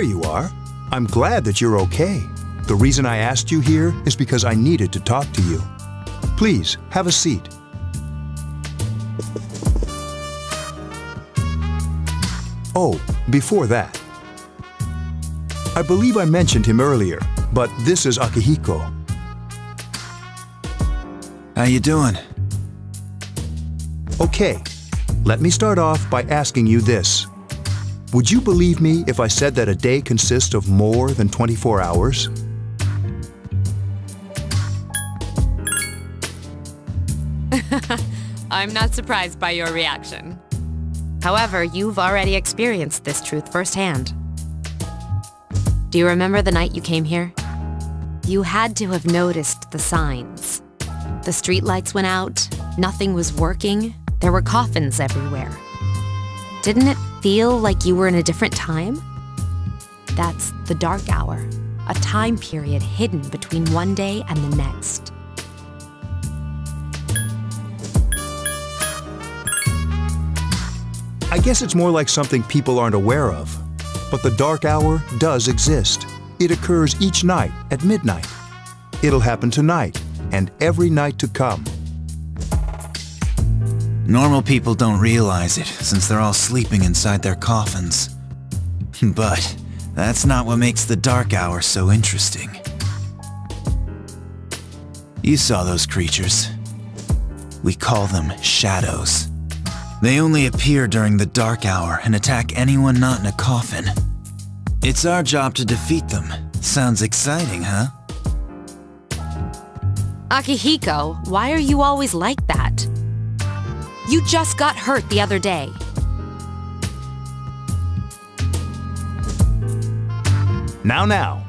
There you are. I'm glad that you're okay. The reason I asked you here is because I needed to talk to you. Please, have a seat. Oh, before that. I believe I mentioned him earlier, but this is Akihiko. How you doing? Okay, let me start off by asking you this. Would you believe me if I said that a day consists of more than 24 hours? I'm not surprised by your reaction. However, you've already experienced this truth firsthand. Do you remember the night you came here? You had to have noticed the signs. The streetlights went out, nothing was working, there were coffins everywhere. Didn't it feel like you were in a different time? That's the dark hour, a time period hidden between one day and the next. I guess it's more like something people aren't aware of. But the dark hour does exist. It occurs each night at midnight. It'll happen tonight and every night to come. Normal people don't realize it since they're all sleeping inside their coffins. But that's not what makes the dark hour so interesting. You saw those creatures. We call them shadows. They only appear during the dark hour and attack anyone not in a coffin. It's our job to defeat them. Sounds exciting, huh? Akihiko, why are you always like that? You just got hurt the other day. Now.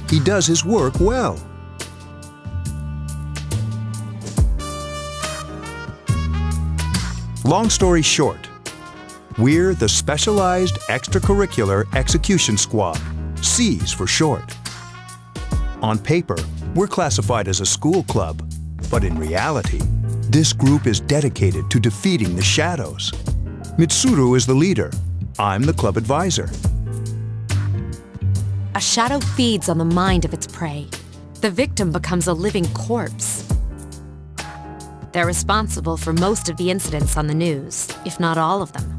He does his work well. Long story short, we're the Specialized Extracurricular Execution Squad, SEAS for short. On paper, we're classified as a school club, but in reality, this group is dedicated to defeating the shadows. Mitsuru is the leader. I'm the club advisor. A shadow feeds on the mind of its prey. The victim becomes a living corpse. They're responsible for most of the incidents on the news, if not all of them.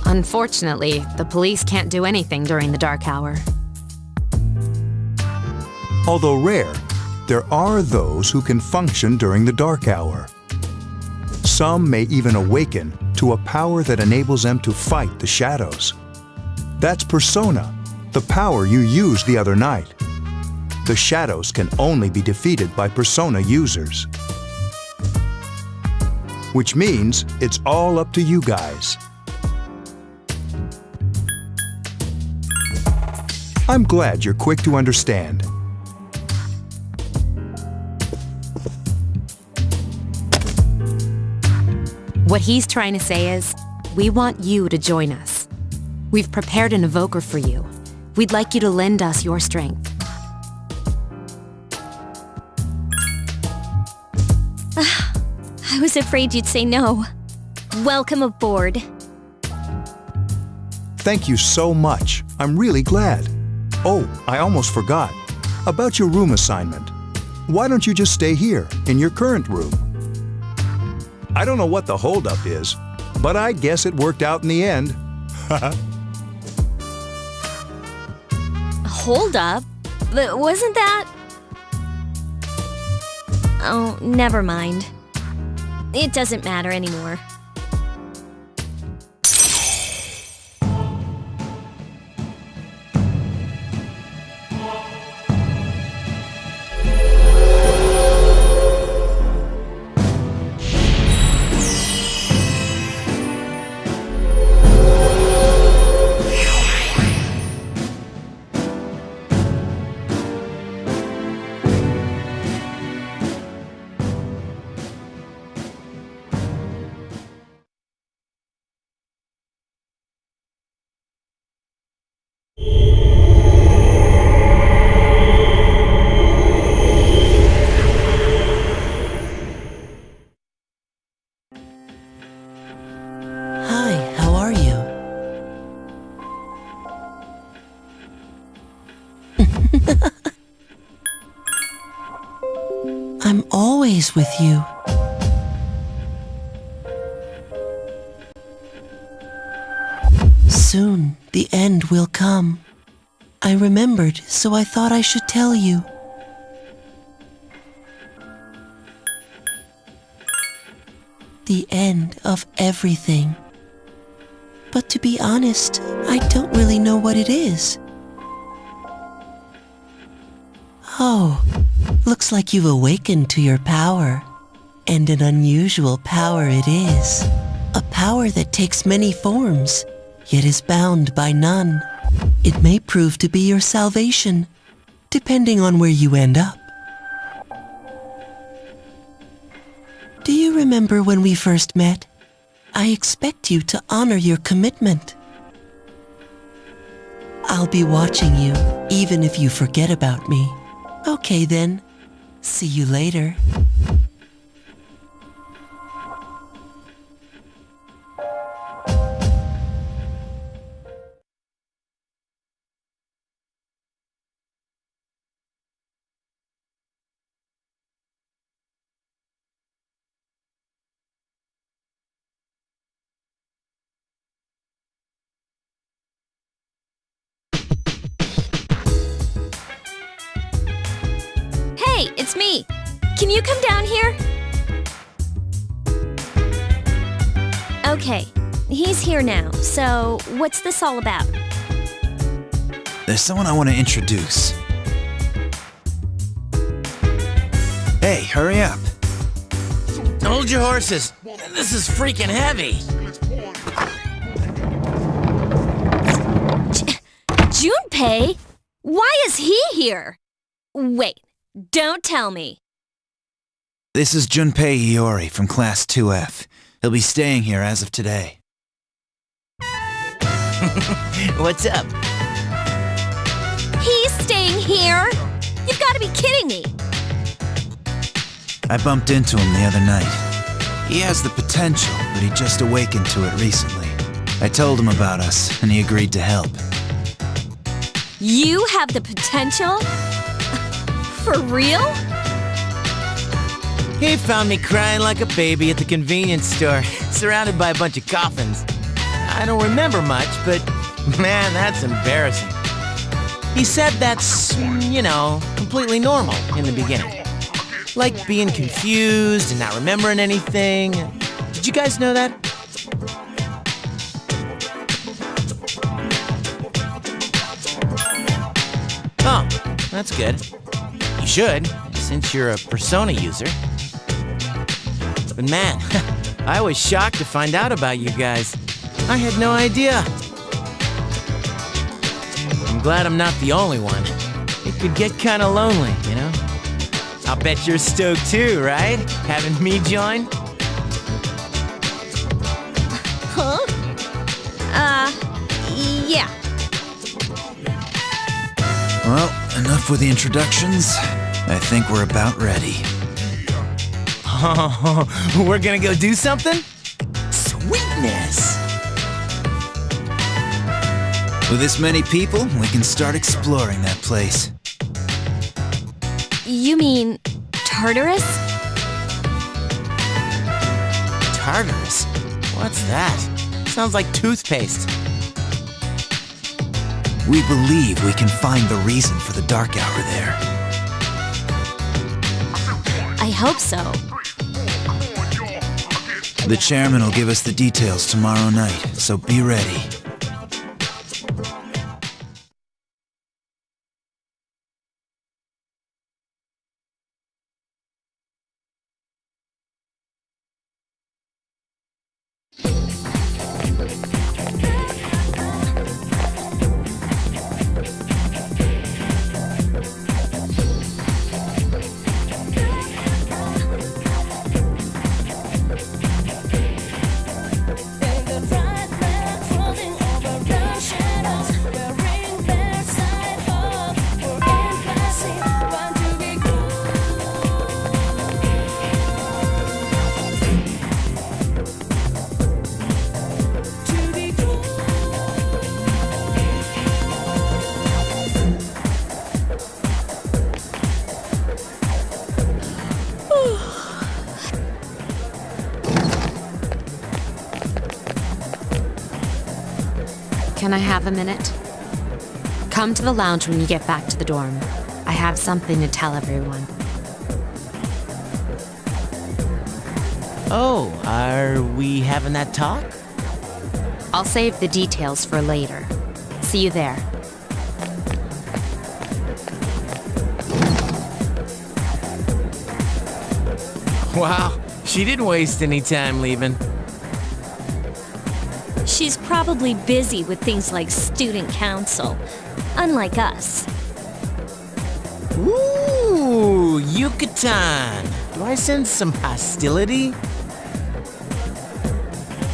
Unfortunately, the police can't do anything during the dark hour. Although rare, there are those who can function during the dark hour. Some may even awaken to a power that enables them to fight the shadows. That's persona, the power you used the other night. The shadows can only be defeated by persona users. Which means it's all up to you guys. I'm glad you're quick to understand. What he's trying to say is, we want you to join us. We've prepared an evoker for you. We'd like you to lend us your strength. I was afraid you'd say no. Welcome aboard. Thank you so much. I'm really glad. Oh, I almost forgot. About your room assignment. Why don't you just stay here, in your current room? I don't know what the holdup is, but I guess it worked out in the end. Hold up. Wasn't that... Oh, never mind. It doesn't matter anymore. always with you. Soon, the end will come. I remembered, so I thought I should tell you. The end of everything. But to be honest, I don't really know what it is. Oh, looks like you've awakened to your power. And an unusual power it is. A power that takes many forms, yet is bound by none. It may prove to be your salvation, depending on where you end up. Do you remember when we first met? I expect you to honor your commitment. I'll be watching you, even if you forget about me. Okay then, see you later. Hey, it's me. Can you come down here? Okay, he's here now. So, what's this all about? There's someone I want to introduce. Hey, hurry up. Hold your horses. This is freaking heavy. Junpei? Why is he here? Wait, don't tell me. This is Junpei Iori from Class 2F. He'll be staying here as of today. What's up? He's staying here? You've got to be kidding me. I bumped into him the other night. He has the potential, but he just awakened to it recently. I told him about us, and he agreed to help. You have the potential? For real? He found me crying like a baby at the convenience store, surrounded by a bunch of coffins. I don't remember much, but man, that's embarrassing. He said that's, completely normal in the beginning. Like being confused and not remembering anything. Did you guys know that? Oh, that's good. You should, since you're a Persona user. But man, I was shocked to find out about you guys. I had no idea. I'm glad I'm not the only one. It could get kinda lonely, you know? I'll bet you're stoked too, right? Having me join? Huh? Yeah. Well, enough with the introductions. I think we're about ready. Oh, we're gonna go do something? Sweetness! With this many people, we can start exploring that place. You mean Tartarus? Tartarus? What's that? Sounds like toothpaste. We believe we can find the reason for the dark hour there. I hope so. The chairman will give us the details tomorrow night, so be ready. Think the right man crawling Can I have a minute? Come to the lounge when you get back to the dorm. I have something to tell everyone. Oh, are we having that talk? I'll save the details for later. See you there. Wow, she didn't waste any time leaving. She's probably busy with things like student council, unlike us. Ooh, Yucatan. Do I sense some hostility?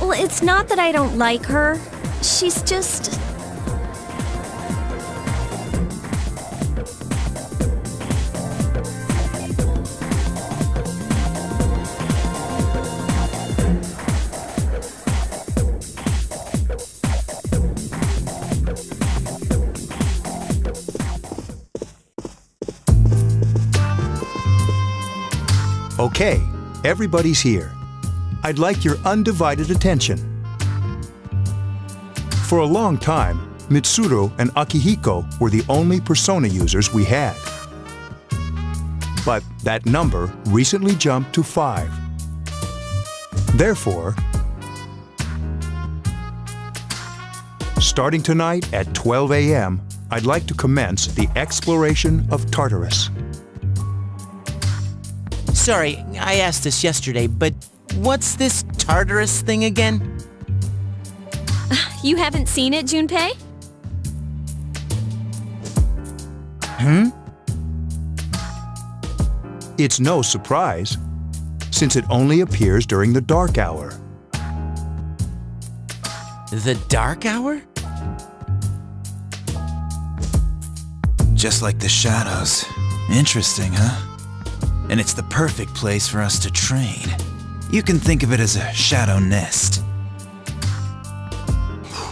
Well, it's not that I don't like her. She's just... Okay, everybody's here. I'd like your undivided attention. For a long time, Mitsuru and Akihiko were the only persona users we had. But that number recently jumped to 5. Therefore, starting tonight at 12 a.m., I'd like to commence the exploration of Tartarus. Sorry, I asked this yesterday, but what's this Tartarus thing again? You haven't seen it, Junpei? It's no surprise, since it only appears during the dark hour. The dark hour? Just like the shadows. Interesting, huh? And it's the perfect place for us to train. You can think of it as a shadow nest.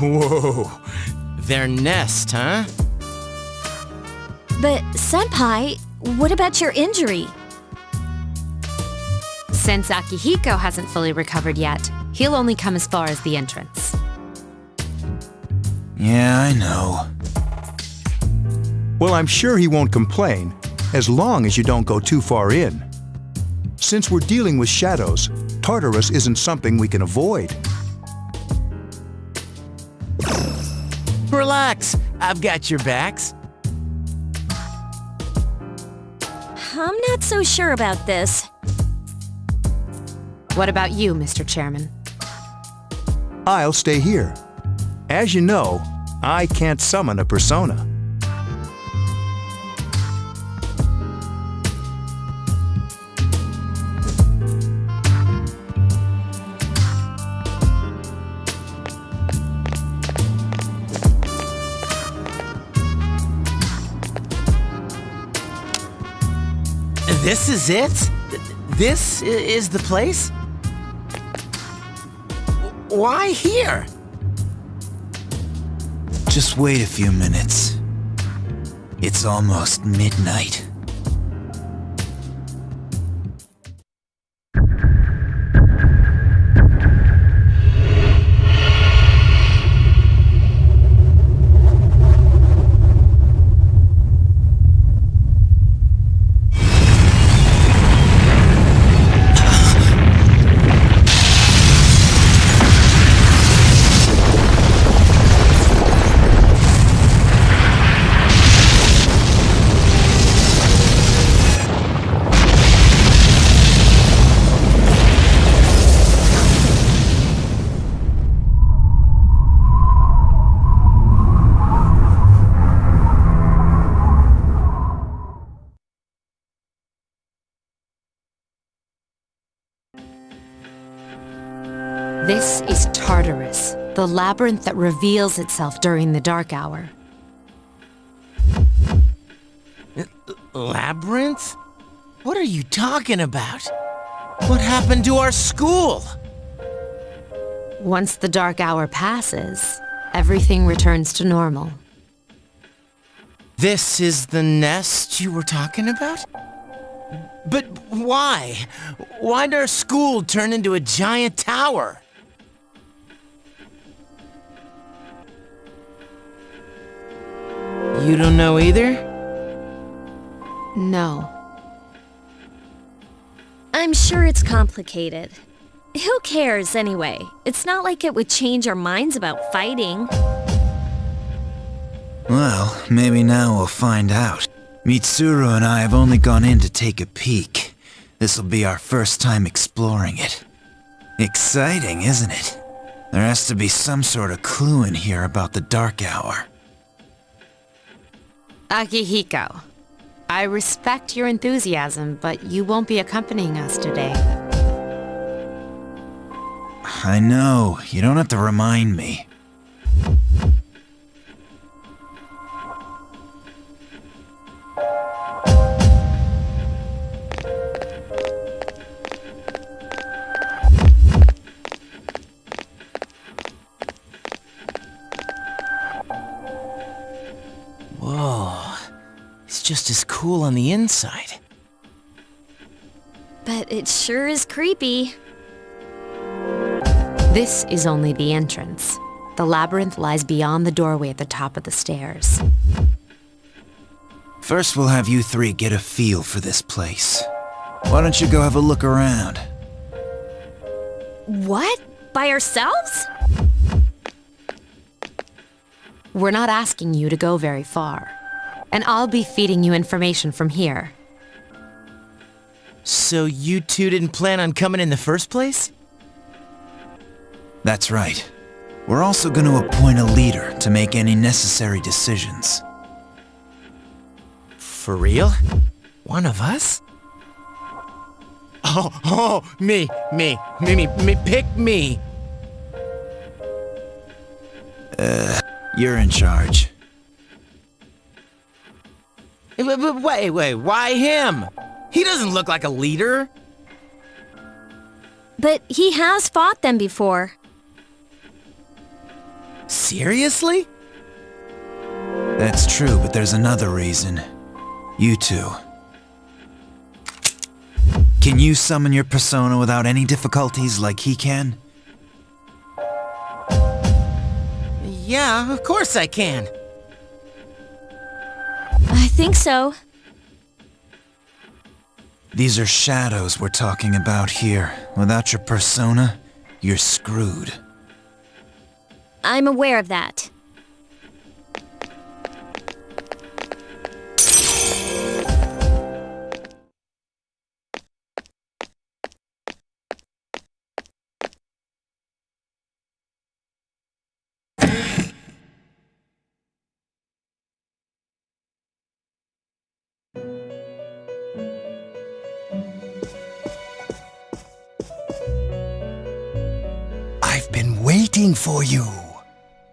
Whoa, their nest, huh? But, Senpai, what about your injury? Since Akihiko hasn't fully recovered yet, he'll only come as far as the entrance. Yeah, I know. Well, I'm sure he won't complain, as long as you don't go too far in. Since we're dealing with shadows, Tartarus isn't something we can avoid. Relax, I've got your backs. I'm not so sure about this. What about you, Mr. Chairman? I'll stay here. As you know, I can't summon a persona. This is it? This is the place? Why here? Just wait a few minutes. It's almost midnight. This is Tartarus, the labyrinth that reveals itself during the dark hour. Labyrinth? What are you talking about? What happened to our school? Once the dark hour passes, everything returns to normal. This is the nest you were talking about? But why? Why'd our school turn into a giant tower? You don't know either? No. I'm sure it's complicated. Who cares anyway? It's not like it would change our minds about fighting. Well, maybe now we'll find out. Mitsuru and I have only gone in to take a peek. This'll be our first time exploring it. Exciting, isn't it? There has to be some sort of clue in here about the Dark Hour. Akihiko, I respect your enthusiasm, but you won't be accompanying us today. I know, you don't have to remind me. Whoa. It's just as cool on the inside. But it sure is creepy. This is only the entrance. The labyrinth lies beyond the doorway at the top of the stairs. First we'll have you three get a feel for this place. Why don't you go have a look around? What? By ourselves? We're not asking you to go very far, and I'll be feeding you information from here. So you two didn't plan on coming in the first place? That's right. We're also going to appoint a leader to make any necessary decisions. For real? One of us? Me, pick me. You're in charge. Wait, why him? He doesn't look like a leader. But he has fought them before. Seriously? That's true, but there's another reason. You two. Can you summon your persona without any difficulties like he can? Yeah, of course I can. I think so. These are shadows we're talking about here. Without your persona, you're screwed. I'm aware of that. I've been waiting for you.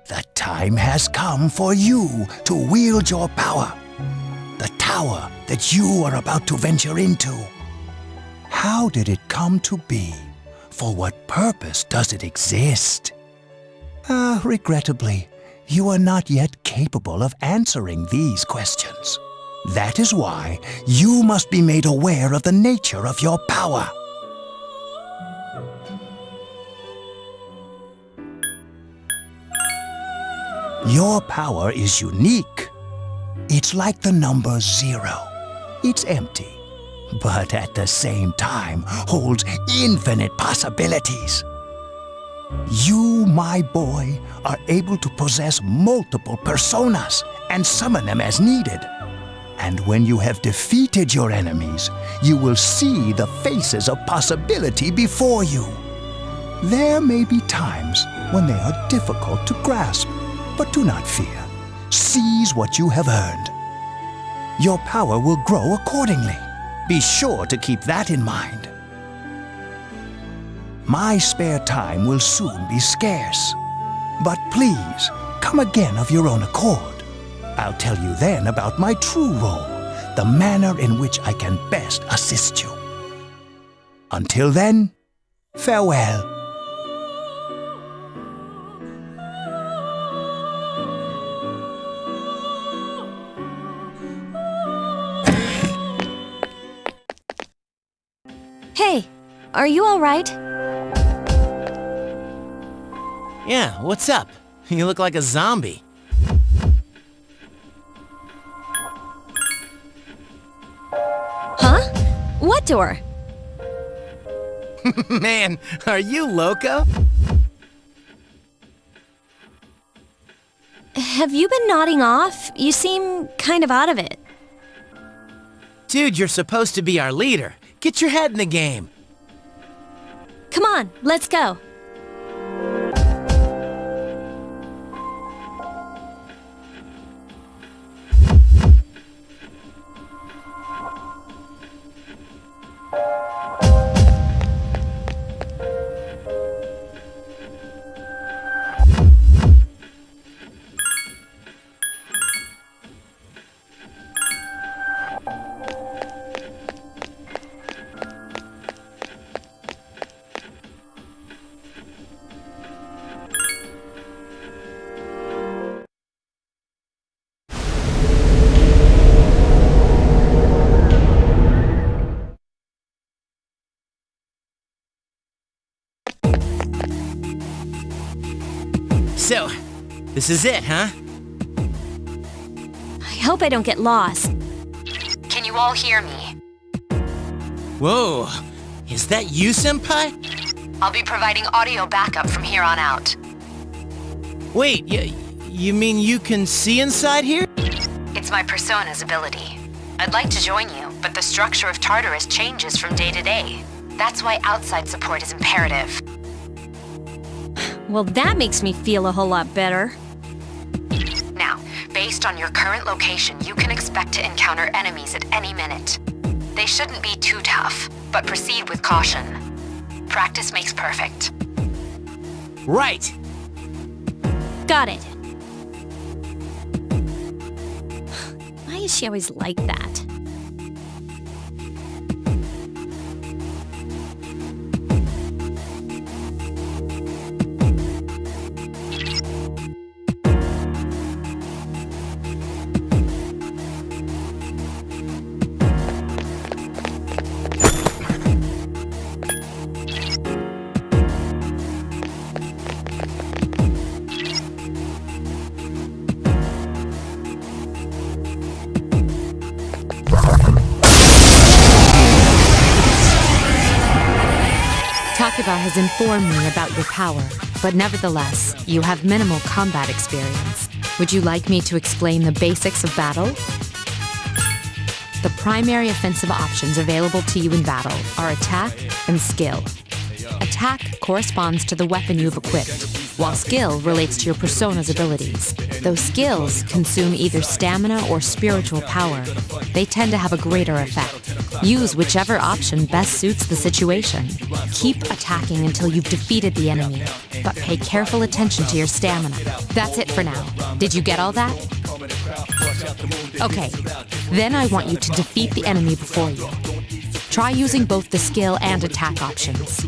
The time has come for you to wield your power. The tower that you are about to venture into. How did it come to be? For what purpose does it exist? Regrettably, you are not yet capable of answering these questions. That is why you must be made aware of the nature of your power. Your power is unique. It's like the number 0. It's empty, but at the same time holds infinite possibilities. You, my boy, are able to possess multiple personas and summon them as needed. And when you have defeated your enemies, you will see the faces of possibility before you. There may be times when they are difficult to grasp, but do not fear. Seize what you have earned. Your power will grow accordingly. Be sure to keep that in mind. My spare time will soon be scarce. But please, come again of your own accord. I'll tell you then about my true role, the manner in which I can best assist you. Until then, farewell. Hey, are you all right? Yeah, what's up? You look like a zombie. What door? Man, are you loco? Have you been nodding off? You seem kind of out of it. Dude, you're supposed to be our leader. Get your head in the game. Come on, let's go. So, this is it, huh? I hope I don't get lost. Can you all hear me? Whoa, is that you, Senpai? I'll be providing audio backup from here on out. Wait, you mean you can see inside here? It's my persona's ability. I'd like to join you, but the structure of Tartarus changes from day to day. That's why outside support is imperative. Well, that makes me feel a whole lot better. Now, based on your current location, you can expect to encounter enemies at any minute. They shouldn't be too tough, but proceed with caution. Practice makes perfect. Right. Got it. Why is she always like that? Takuba has informed me about your power, but nevertheless, you have minimal combat experience. Would you like me to explain the basics of battle? The primary offensive options available to you in battle are attack and skill. Attack corresponds to the weapon you've equipped, while skill relates to your persona's abilities. Though skills consume either stamina or spiritual power, they tend to have a greater effect. Use whichever option best suits the situation. Keep attacking until you've defeated the enemy, but pay careful attention to your stamina. That's it for now. Did you get all that? Okay, then I want you to defeat the enemy before you. Try using both the skill and attack options.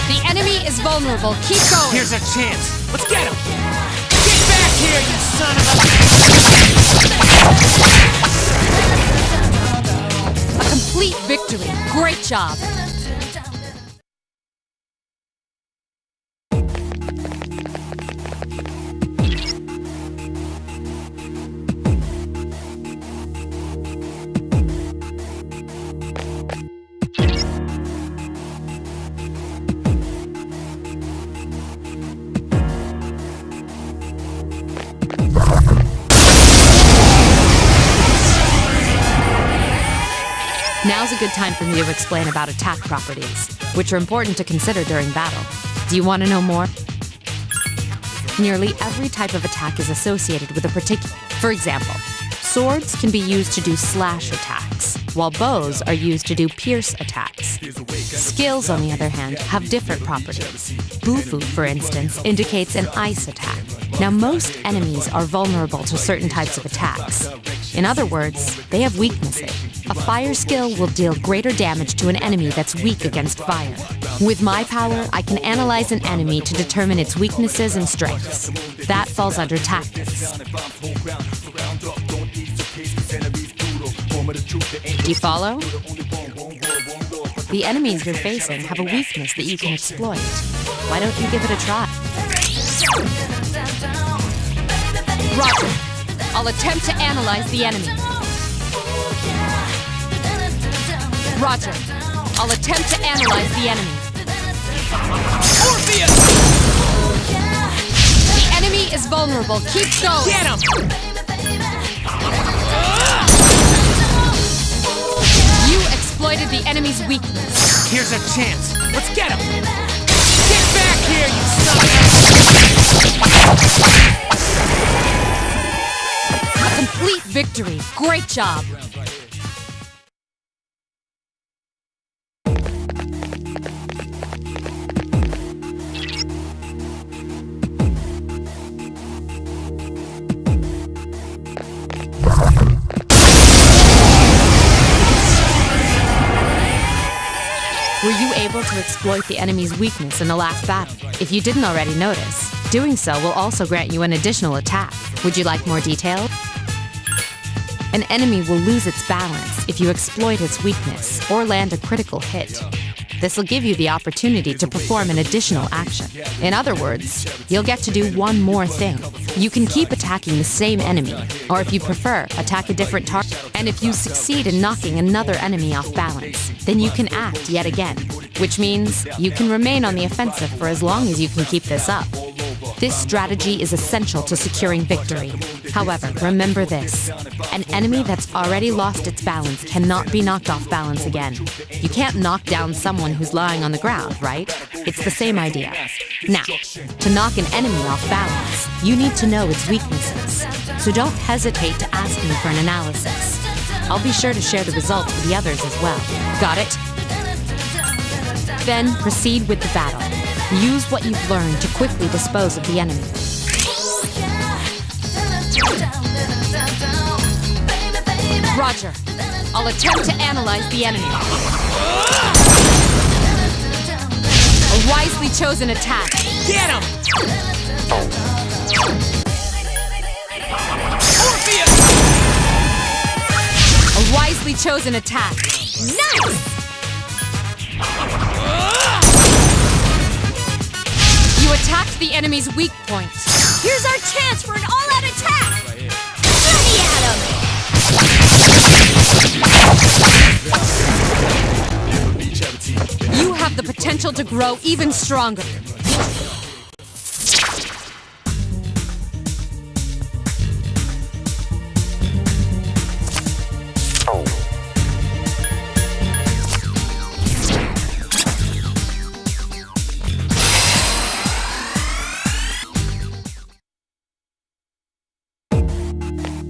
The enemy is vulnerable. Keep going. Here's a chance. Let's get him. Get back here, you son of A complete victory. Great job. Now's a good time for me to explain about attack properties, which are important to consider during battle. Do you want to know more? Nearly every type of attack is associated with a particular... For example, swords can be used to do slash attacks, while bows are used to do pierce attacks. Skills, on the other hand, have different properties. Bufu, for instance, indicates an ice attack. Now, most enemies are vulnerable to certain types of attacks. In other words, they have weaknesses. A fire skill will deal greater damage to an enemy that's weak against fire. With my power, I can analyze an enemy to determine its weaknesses and strengths. That falls under tactics. Do you follow? The enemies you're facing have a weakness that you can exploit. Why don't you give it a try? Roger. I'll attempt to analyze the enemy. Roger. I'll attempt to analyze the enemy. Orpheus! The enemy is vulnerable. Keep going. Get him! You exploited the enemy's weakness. Here's a chance. Let's get him! Get back here, you son of A complete victory. Great job. Were you able to exploit the enemy's weakness in the last battle? If you didn't already notice, doing so will also grant you an additional attack. Would you like more detail? An enemy will lose its balance if you exploit its weakness or land a critical hit. This will give you the opportunity to perform an additional action. In other words, you'll get to do one more thing. You can keep attacking the same enemy, or if you prefer, attack a different target. And if you succeed in knocking another enemy off balance, then you can act yet again, which means you can remain on the offensive for as long as you can keep this up. This strategy is essential to securing victory. However, remember this. An enemy that's already lost its balance cannot be knocked off balance again. You can't knock down someone who's lying on the ground, right? It's the same idea. Now, to knock an enemy off balance, you need to know its weaknesses. So don't hesitate to ask me for an analysis. I'll be sure to share the results with the others as well. Got it? Then proceed with the battle. Use what you've learned to quickly dispose of the enemy. Roger. I'll attempt to analyze the enemy. A wisely chosen attack. Get him! Orpheus! A wisely chosen attack. Nice! You attacked the enemy's weak point. Here's our chance for an all-out attack! Let me at him! You have the potential to grow even stronger.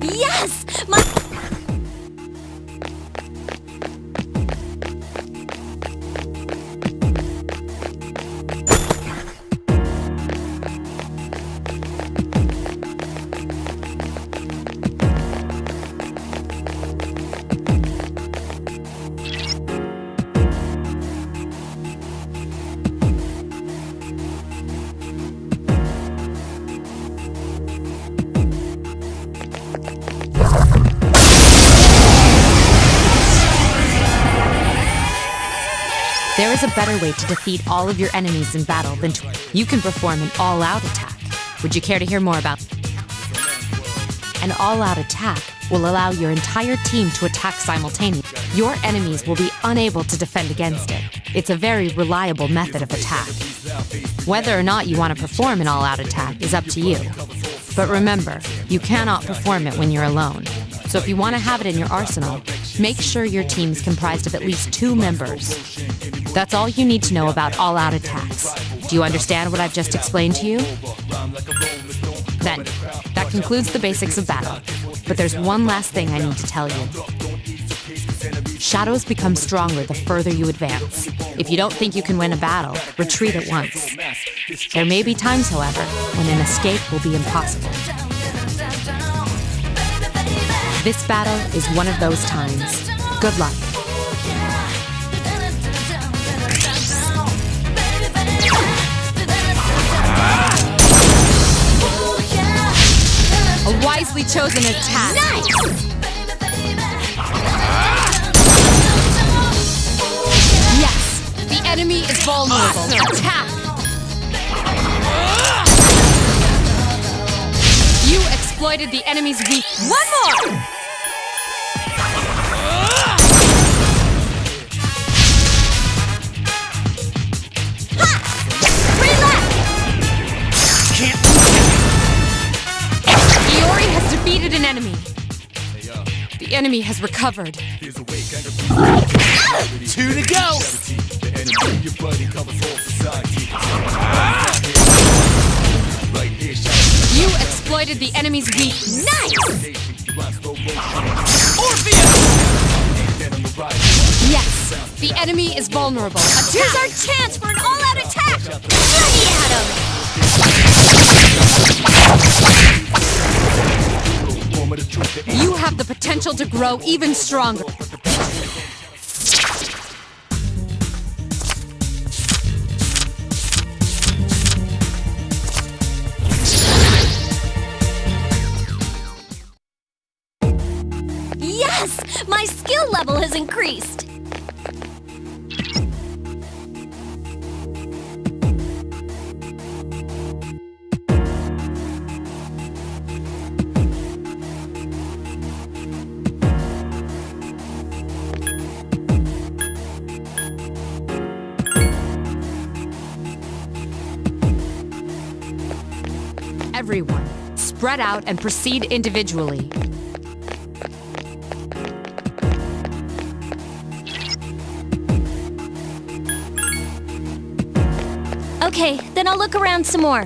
Yes! My... There is a better way to defeat all of your enemies in battle than to... You can perform an all-out attack. Would you care to hear more about... An all-out attack will allow your entire team to attack simultaneously. Your enemies will be unable to defend against it. It's a very reliable method of attack. Whether or not you want to perform an all-out attack is up to you. But remember, you cannot perform it when you're alone. So if you want to have it in your arsenal, make sure your team's comprised of at least 2 members. That's all you need to know about all-out attacks. Do you understand what I've just explained to you? Then, that concludes the basics of battle. But there's one last thing I need to tell you. Shadows become stronger the further you advance. If you don't think you can win a battle, retreat at once. There may be times, however, when an escape will be impossible. This battle is one of those times. Good luck. A wisely chosen attack. Nice! Yes, the enemy is vulnerable. Awesome. Attack! exploited the enemy's weak. One more! Iori has defeated an enemy. The enemy has recovered. 2 to go! You exploited the enemy's weak. Nice! Orpheus! Yes, the enemy is vulnerable. Here's our chance for an all-out attack! Bloody at him! You have the potential to grow even stronger. Yes! My skill level has increased! Everyone, spread out and proceed individually. Okay, then I'll look around some more.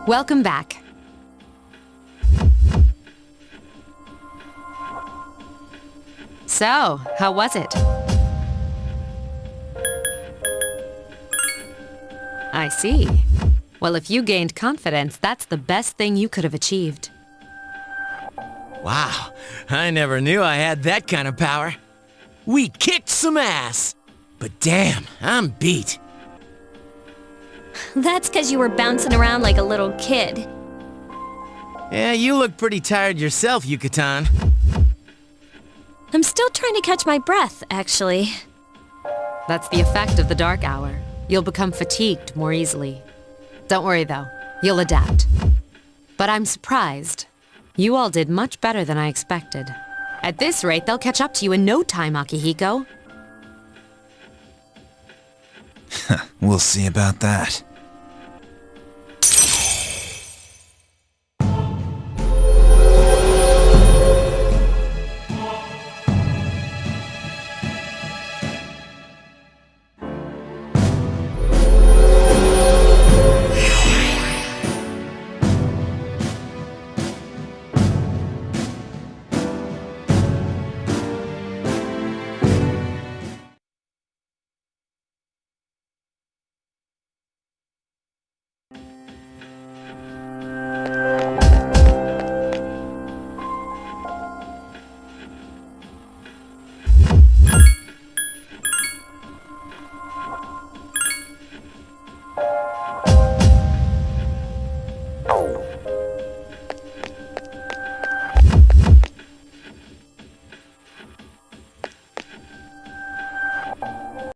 Welcome back. So, how was it? I see. Well, if you gained confidence, that's the best thing you could have achieved. Wow, I never knew I had that kind of power. We kicked some ass! But damn, I'm beat. That's because you were bouncing around like a little kid. Yeah, you look pretty tired yourself, Yucatan. I'm still trying to catch my breath, actually. That's the effect of the dark hour. You'll become fatigued more easily. Don't worry, though. You'll adapt. But I'm surprised. You all did much better than I expected. At this rate, they'll catch up to you in no time, Akihiko. We'll see about that.